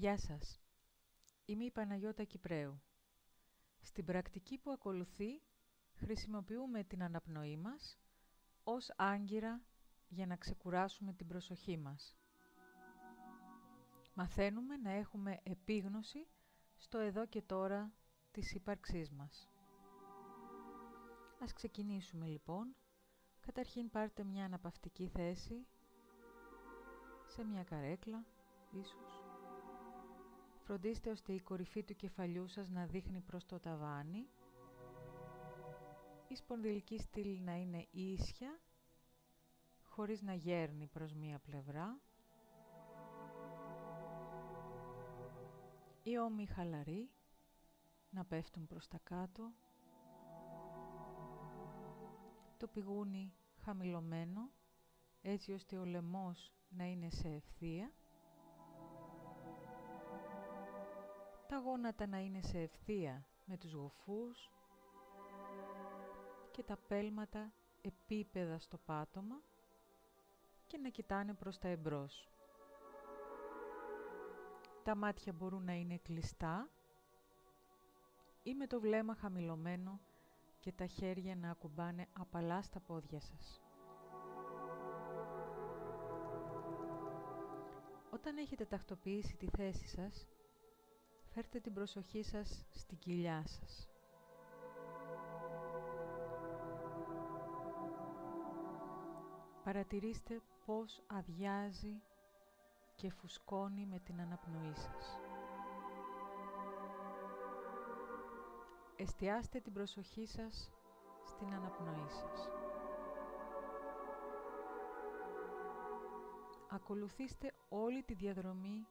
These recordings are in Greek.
Γεια σας, είμαι η Παναγιώτα Κυπραίου. Στην πρακτική που ακολουθεί χρησιμοποιούμε την αναπνοή μας ως άγκυρα για να ξεκουράσουμε την προσοχή μας. Μαθαίνουμε να έχουμε επίγνωση στο εδώ και τώρα της ύπαρξής μας. Ας ξεκινήσουμε λοιπόν. Καταρχήν πάρτε μια αναπαυτική θέση σε μια καρέκλα ίσως. Φροντίστε ώστε η κορυφή του κεφαλιού σας να δείχνει προς το ταβάνι. Η σπονδυλική στήλη να είναι ίσια, χωρίς να γέρνει προς μία πλευρά. Οι ώμοι χαλαροί να πέφτουν προς τα κάτω. Το πηγούνι χαμηλωμένο, έτσι ώστε ο λαιμός να είναι σε ευθεία. Τα γόνατα να είναι σε ευθεία με τους γοφούς και τα πέλματα επίπεδα στο πάτωμα και να κοιτάνε προς τα εμπρός. Τα μάτια μπορούν να είναι κλειστά ή με το βλέμμα χαμηλωμένο και τα χέρια να ακουμπάνε απαλά στα πόδια σας. Όταν έχετε τακτοποιήσει τη θέση σας, φέρτε την προσοχή σας στην κοιλιά σας. Παρατηρήστε πώς αδειάζει και φουσκώνει με την αναπνοή σας. Εστιάστε την προσοχή σας στην αναπνοή σας. Ακολουθήστε όλη τη διαδρομή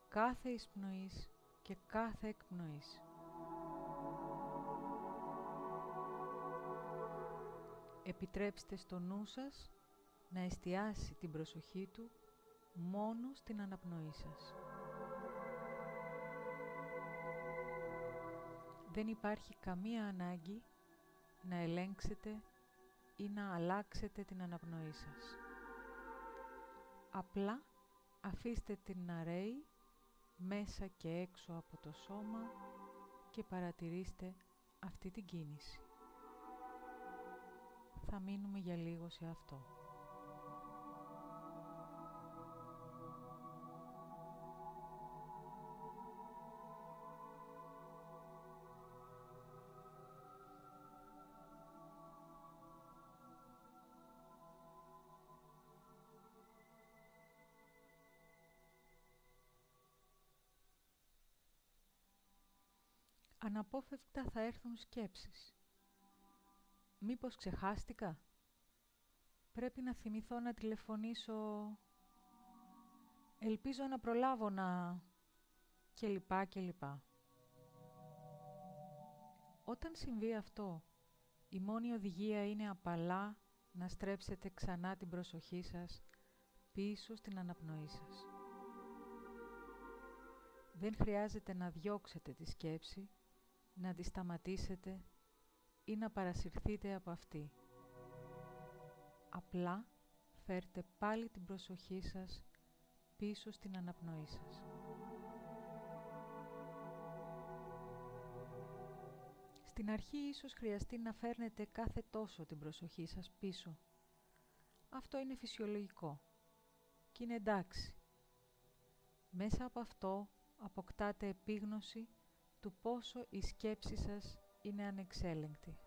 κάθε εισπνοής και κάθε εκπνοής. Επιτρέψτε στο νου σας να εστιάσει την προσοχή του μόνο στην αναπνοή σας. Δεν υπάρχει καμία ανάγκη να ελέγξετε ή να αλλάξετε την αναπνοή σας. Απλά αφήστε την να ρέει μέσα και έξω από το σώμα και παρατηρήστε αυτή την κίνηση. Θα μείνουμε για λίγο σε αυτό. Αναπόφευκτα θα έρθουν σκέψεις. Μήπως ξεχάστηκα? Πρέπει να θυμηθώ να τηλεφωνήσω. Ελπίζω να προλάβω να... και λοιπά και λοιπά. Όταν συμβεί αυτό, η μόνη οδηγία είναι απαλά να στρέψετε ξανά την προσοχή σας πίσω στην αναπνοή σας. Δεν χρειάζεται να διώξετε τη σκέψη, να τη σταματήσετε ή να παρασυρθείτε από αυτή. Απλά φέρτε πάλι την προσοχή σας πίσω στην αναπνοή σας. Στην αρχή ίσως χρειαστεί να φέρνετε κάθε τόσο την προσοχή σας πίσω. Αυτό είναι φυσιολογικό και είναι εντάξει. Μέσα από αυτό αποκτάτε επίγνωση του πόσο η σκέψη σας είναι ανεξέλεγκτη.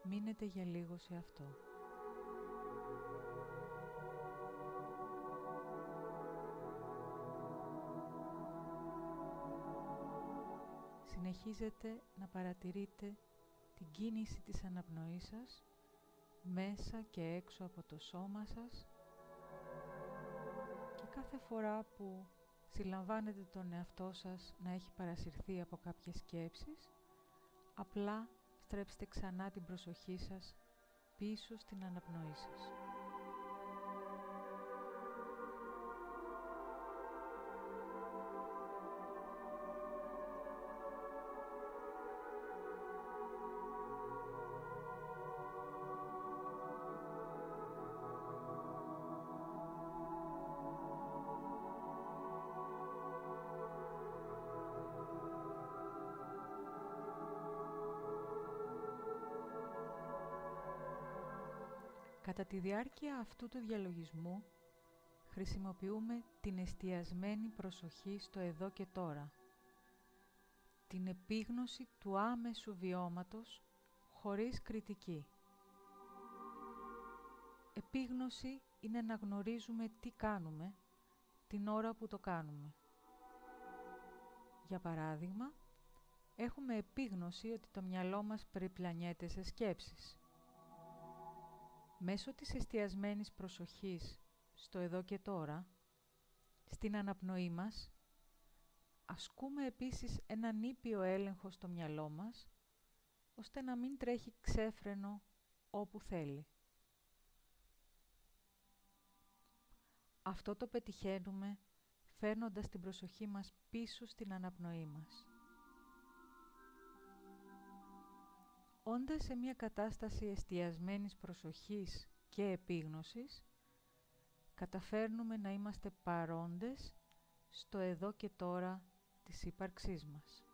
Μείνετε για λίγο σε αυτό. Συνεχίζετε να παρατηρείτε την κίνηση της αναπνοής σας μέσα και έξω από το σώμα σας και κάθε φορά που συλλαμβάνετε τον εαυτό σας να έχει παρασυρθεί από κάποιες σκέψεις, απλά στρέψτε ξανά την προσοχή σας πίσω στην αναπνοή σας. Κατά τη διάρκεια αυτού του διαλογισμού χρησιμοποιούμε την εστιασμένη προσοχή στο εδώ και τώρα, την επίγνωση του άμεσου βιώματος χωρίς κριτική. Επίγνωση είναι να γνωρίζουμε τι κάνουμε την ώρα που το κάνουμε. Για παράδειγμα, έχουμε επίγνωση ότι το μυαλό μας περιπλανιέται σε σκέψεις. Μέσω της εστιασμένης προσοχής στο εδώ και τώρα, στην αναπνοή μας, ασκούμε επίσης έναν ήπιο έλεγχο στο μυαλό μας, ώστε να μην τρέχει ξέφρενο όπου θέλει. Αυτό το πετυχαίνουμε φέρνοντας την προσοχή μας πίσω στην αναπνοή μας. Όντας σε μια κατάσταση εστιασμένης προσοχής και επίγνωσης, καταφέρνουμε να είμαστε παρόντες στο εδώ και τώρα της ύπαρξής μας.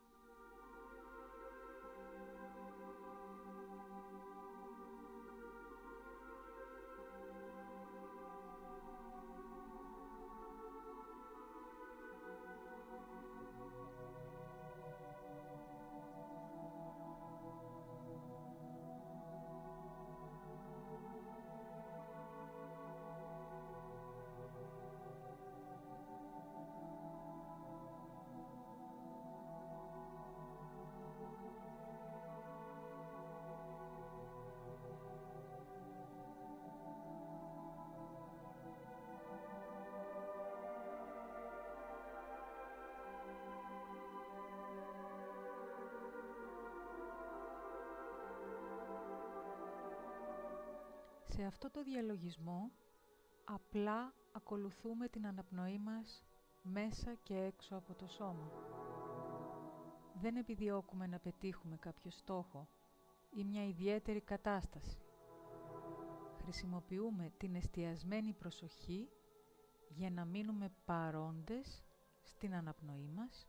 Σε αυτό το διαλογισμό, απλά ακολουθούμε την αναπνοή μας μέσα και έξω από το σώμα. Δεν επιδιώκουμε να πετύχουμε κάποιο στόχο ή μια ιδιαίτερη κατάσταση. Χρησιμοποιούμε την εστιασμένη προσοχή για να μείνουμε παρόντες στην αναπνοή μας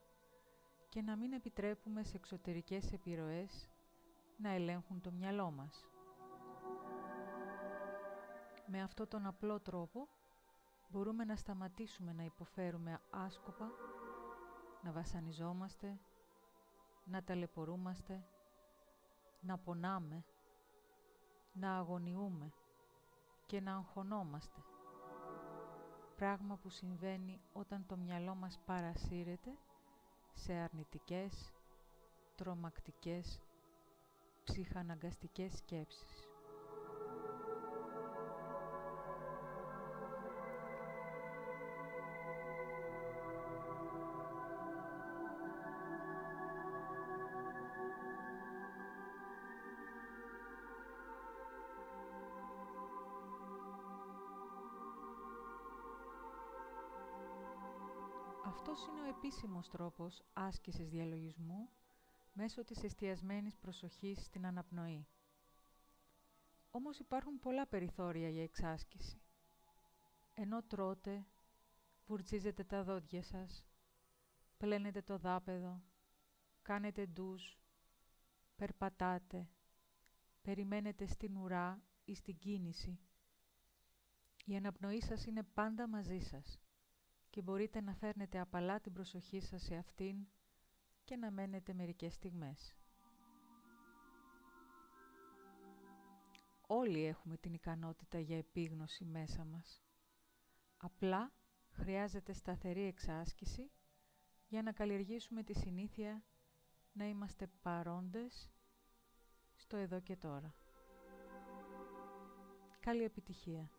και να μην επιτρέπουμε σε εξωτερικές επιρροές να ελέγχουν το μυαλό μας. Με αυτόν τον απλό τρόπο μπορούμε να σταματήσουμε να υποφέρουμε άσκοπα, να βασανιζόμαστε, να ταλαιπωρούμαστε, να πονάμε, να αγωνιούμε και να αγχωνόμαστε. Πράγμα που συμβαίνει όταν το μυαλό μας παρασύρεται σε αρνητικές, τρομακτικές, ψυχαναγκαστικές σκέψεις. Αυτός είναι ο επίσημος τρόπος άσκησης διαλογισμού μέσω της εστιασμένης προσοχής στην αναπνοή. Όμως υπάρχουν πολλά περιθώρια για εξάσκηση. Ενώ τρώτε, βουρτσίζετε τα δόντια σας, πλένετε το δάπεδο, κάνετε ντους, περπατάτε, περιμένετε στην ουρά ή στην κίνηση. Η αναπνοή σας είναι πάντα μαζί σας και μπορείτε να φέρνετε απαλά την προσοχή σας σε αυτήν και να μένετε μερικές στιγμές. Όλοι έχουμε την ικανότητα για επίγνωση μέσα μας. Απλά χρειάζεται σταθερή εξάσκηση για να καλλιεργήσουμε τη συνήθεια να είμαστε παρόντες στο εδώ και τώρα. Καλή επιτυχία!